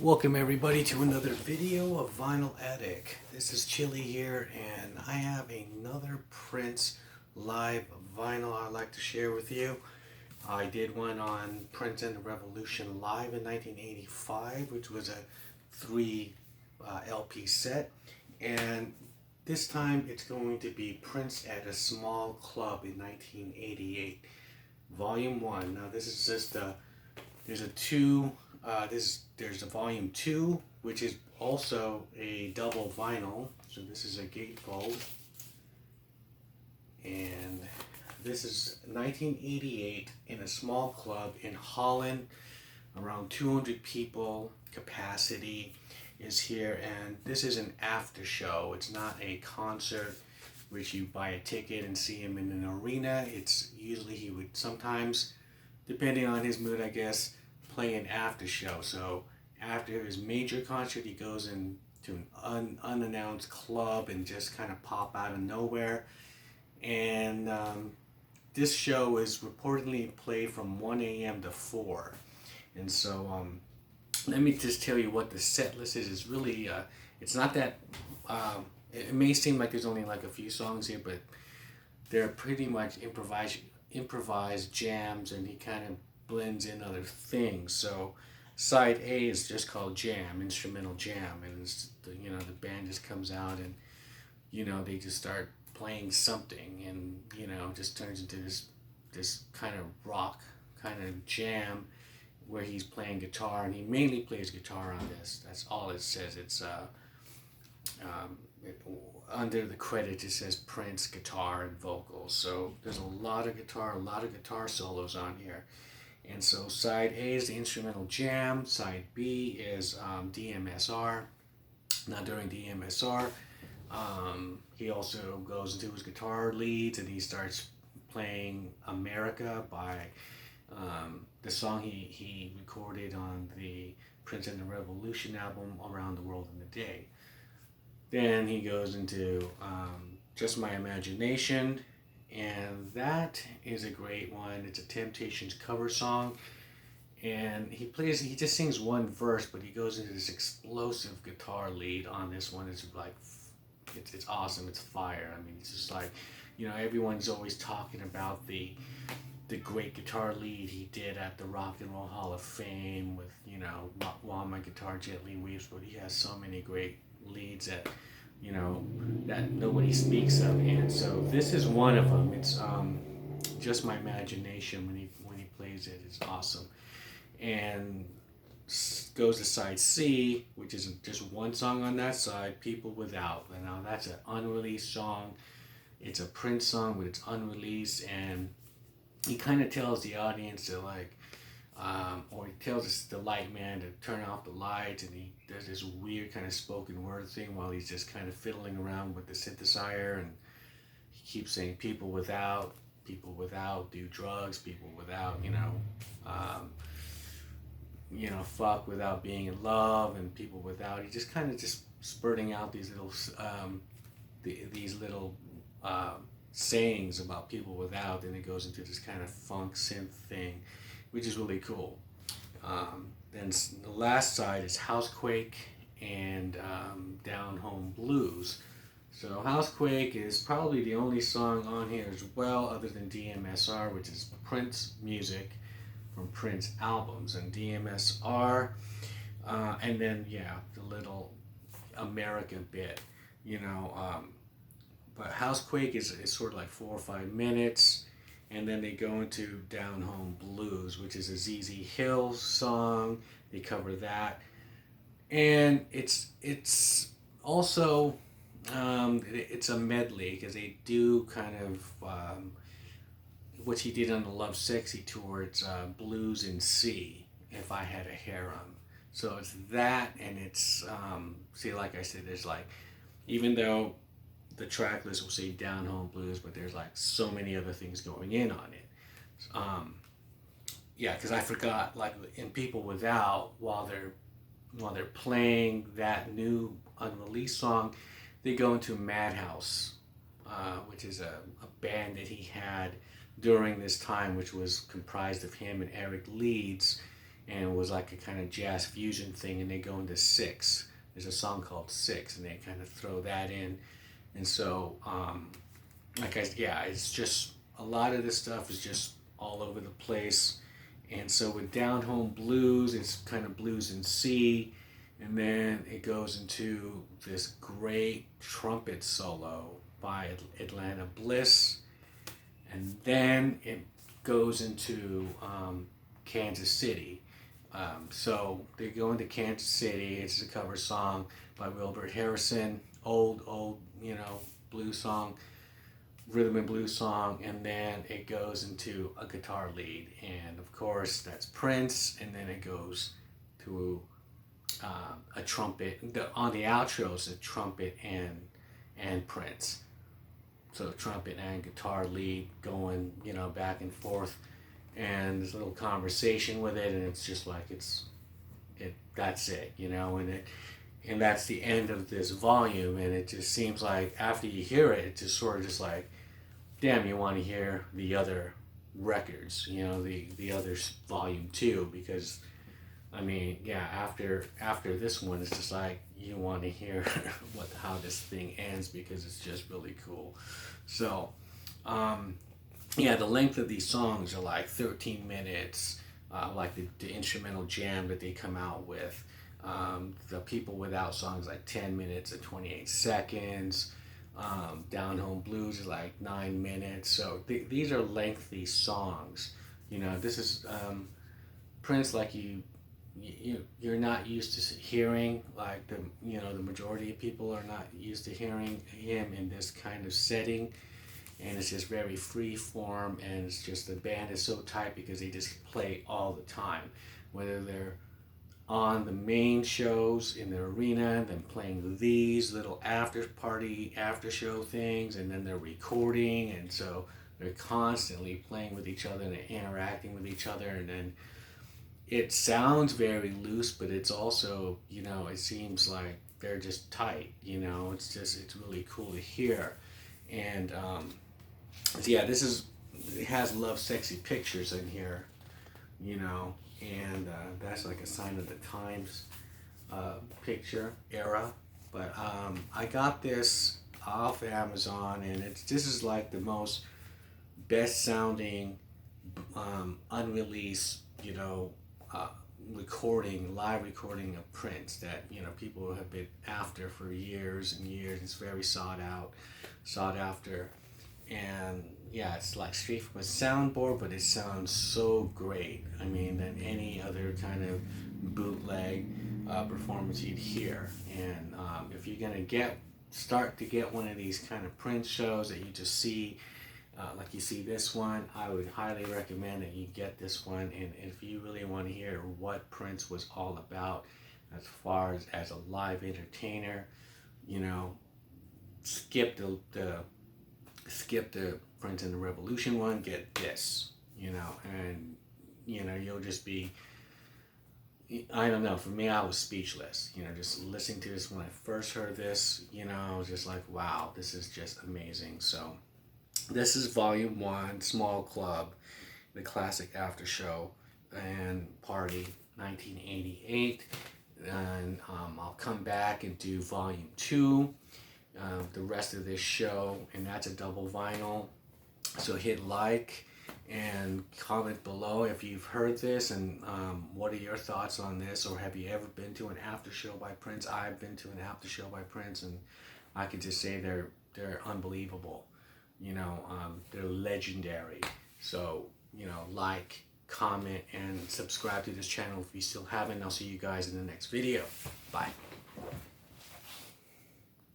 Welcome everybody to another video of Vinyl Addict. This is Chili here, and I have another Prince live vinyl I'd like to share with you. I did one on Prince and the Revolution live in 1985, which was a 3 LP set, and this time it's going to be Prince at a Small Club in 1988, Volume 1. Now this is just there's a volume 2, which is also a double vinyl. So this is a gatefold, and this is 1988 in a small club in Holland. Around 200 people capacity is here, and this is an after show. It's not a concert which you buy a ticket and see him in an arena. It's usually he would sometimes, depending on his mood, I guess, play an after show. So after his major concert, he goes into an unannounced club and just kind of pop out of nowhere. And this show is reportedly played from 1 a.m. to 4. And so let me just tell you what the set list is. It's really, it's not that, it may seem like there's only like a few songs here, but they're pretty much improvised jams, and he kind of blends in other things. So side A is just called Jam, instrumental jam, and it's the band just comes out and they just start playing something, and just turns into this kind of rock kind of jam where he's playing guitar, and he mainly plays guitar on this. That's all it says. It's under the credit it says Prince guitar and vocals. So there's a lot of guitar solos on here. And so side A is the instrumental jam, side B is D.M.S.R. Now during D.M.S.R, he also goes into his guitar leads, and he starts playing America by the song he recorded on the Prince and the Revolution album, Around the World in a Day. Then he goes into Just My Imagination, and that is a great one. It's a Temptations cover song, and he just sings one verse, but he goes into this explosive guitar lead on this one. It's like, it's awesome. It's fire. I mean, it's just like, everyone's always talking about the great guitar lead he did at the Rock and Roll Hall of Fame with, While My Guitar Gently Weeps, but he has so many great leads that that nobody speaks of, and so this is one of them. It's Just My Imagination. When he plays it, it's awesome. And goes to side C, which is just one song on that side, People Without. And now that's an unreleased song. It's a Prince song, but it's unreleased, and he kind of tells the audience to or he tells the light man to turn off the lights, and he does this weird kind of spoken word thing while he's just kind of fiddling around with the synthesizer, and he keeps saying people without do drugs, people without fuck without being in love, and people without. He just kind of just spurting out these little sayings about people without, and it goes into this kind of funk synth thing, which is really cool. Then the last side is Housequake and Down Home Blues. So Housequake is probably the only song on here as well, other than D.M.S.R, which is Prince music from Prince albums, and D.M.S.R, and then the little American bit, but Housequake is sort of like 4 or 5 minutes. And then they go into Down Home Blues, which is a ZZ Hill song. They cover that, and it's also it's a medley, because they do kind of what he did on the Love Sexy tour. It's Blues in C, If I Had a Harem. So it's that, and it's like I said, there's like, even though the track list will say Down Home Blues, but there's like so many other things going in on it. Because I forgot, like in People Without, while they're playing that new unreleased song, they go into Madhouse, which is a band that he had during this time, which was comprised of him and Eric Leeds, and it was like a kind of jazz fusion thing, and they go into Six. There's a song called Six, and they kind of throw that in. And so, it's just a lot of this stuff is just all over the place. And so with Down Home Blues, it's kind of blues in C, and then it goes into this great trumpet solo by Atlanta Bliss, and then it goes into Kansas City. So they go into Kansas City. It's a cover song by Wilbert Harrison, old blues song, rhythm and blues song, and then it goes into a guitar lead, and of course that's Prince, and then it goes to a trumpet. On the outros, a trumpet and Prince. So trumpet and guitar lead going, back and forth, and this little conversation with it, and it's just like that's it, and that's the end of this volume, and it just seems like after you hear it, it's just sort of just like, damn, you want to hear the other records, the other volume 2, because after this one, it's just like you want to hear how this thing ends, because it's just really cool. So, the length of these songs are like 13 minutes, like the instrumental jam that they come out with. The People Without songs like 10 minutes and 28 seconds. Down Home Blues is like 9 minutes. So these are lengthy songs. This is Prince, like you're not used to hearing, like the majority of people are not used to hearing him in this kind of setting, and it's just very free form, and it's just the band is so tight because they just play all the time, whether they're on the main shows in the arena, then playing these little after show things, and then they're recording, and so they're constantly playing with each other and they're interacting with each other, and then it sounds very loose, but it's also, it seems like they're just tight, it's really cool to hear. And it has Love Sexy Pictures in here, and that's like a sign of the times picture era. But I got this off Amazon, and this is like the most best sounding unreleased, live recording of Prince that people have been after for years and years. It's very sought after, and it's like straight from a soundboard, but it sounds so great. Than any other kind of bootleg performance you'd hear. And if you're gonna start to get one of these kind of Prince shows that you just see. Like you see this one, I would highly recommend that you get this one. And if you really want to hear what Prince was all about as far as a live entertainer, skip the Prince and the Revolution one, get this, and you'll just be, I don't know, for me, I was speechless, just listening to this. When I first heard this, I was just like, wow, this is just amazing. So this is Volume 1, Small Club, the classic Aftershow and Party, 1988. And I'll come back and do Volume 2, the rest of this show, and that's a double vinyl. So hit like and comment below if you've heard this, and what are your thoughts on this, or have you ever been to an Aftershow by Prince? I've been to an Aftershow by Prince, and I could just say they're unbelievable. They're legendary. So, like, comment, and subscribe to this channel if you still haven't. I'll see you guys in the next video. Bye.